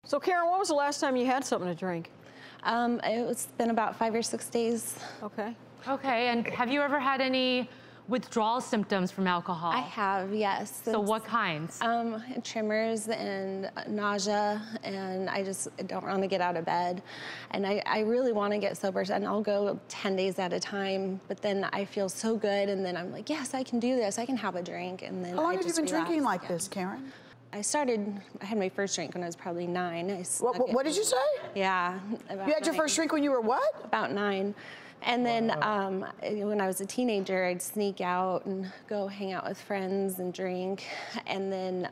So Karen, when was the last time you had something to drink? It's been about 5 or 6 days. Okay. Okay, and have you ever had any withdrawal symptoms from alcohol? I have, yes. So what kinds? Tremors and nausea, and I just don't want to get out of bed. And I really want to get sober, and I'll go 10 days at a time, but then I feel so good, and then I'm like, yes, I can do this. I can have a drink, and then How long have you been drinking like this, Karen? I had my first drink when I was probably 9. What did you say? Yeah. You had your first drink when you were what? About 9. And then when I was a teenager, I'd sneak out and go hang out with friends and drink. And then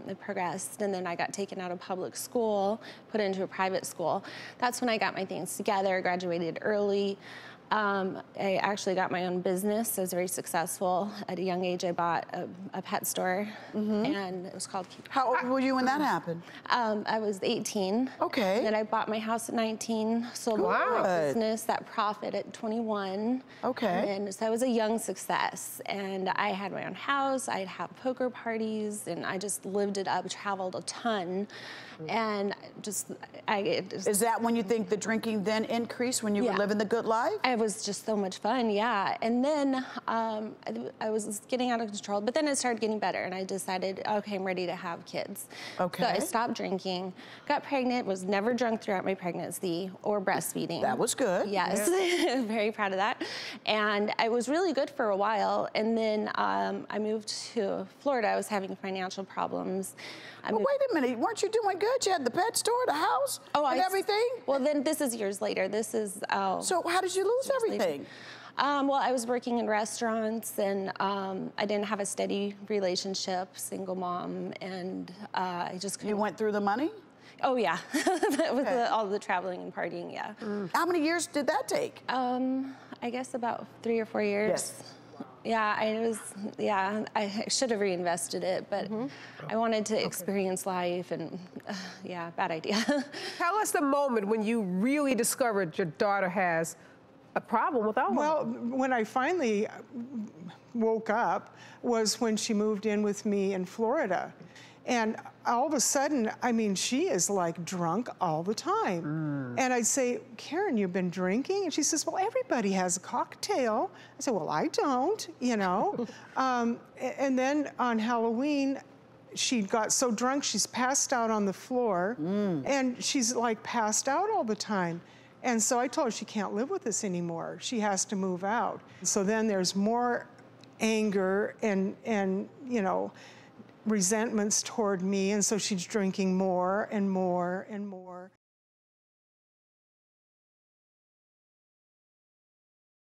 it progressed. And then I got taken out of public school, put into a private school. That's when I got my things together, graduated early. I actually got my own business. I was very successful. At a young age, I bought a pet store, and it was called... How old were you when that happened? I was 18. Okay. And then I bought my house at 19, sold my business, that profit at 21. Okay. And so I was a young success. And I had my own house, I'd have poker parties, and I just lived it up, traveled a ton. And just... Is that when you think the drinking then increased, when you were living the good life? It was just so much fun, yeah. And then I was getting out of control, but then it started getting better, and I decided, okay, I'm ready to have kids. Okay. So I stopped drinking, got pregnant, was never drunk throughout my pregnancy or breastfeeding. That was good. Yes, yeah. Very proud of that. And I was really good for a while, and then I moved to Florida. I was having financial problems. Well, wait a minute, weren't you doing good? You had the pet store, the house, and everything? Well, then this is years later. This is... So how did you lose everything? Well, I was working in restaurants, and I didn't have a steady relationship, single mom, and I just couldn't... You went through the money? Oh, yeah. With all the traveling and partying, yeah. How many years did that take? I guess about 3 or 4 years. Yes. Yeah, I should have reinvested it, but I wanted to experience life, and yeah, bad idea. Tell us the moment when you really discovered your daughter has a problem with alcohol. Well, when I finally woke up was when she moved in with me in Florida. And all of a sudden, I mean, she is like drunk all the time. And I'd say, Karen, you've been drinking? And she says, well, everybody has a cocktail. I said, well, I don't, you know. And then on Halloween, she got so drunk, she's passed out on the floor. And she's like passed out all the time. And so I told her she can't live with us anymore. She has to move out. So then there's more anger and you know, resentments toward me, and so she's drinking more and more and more.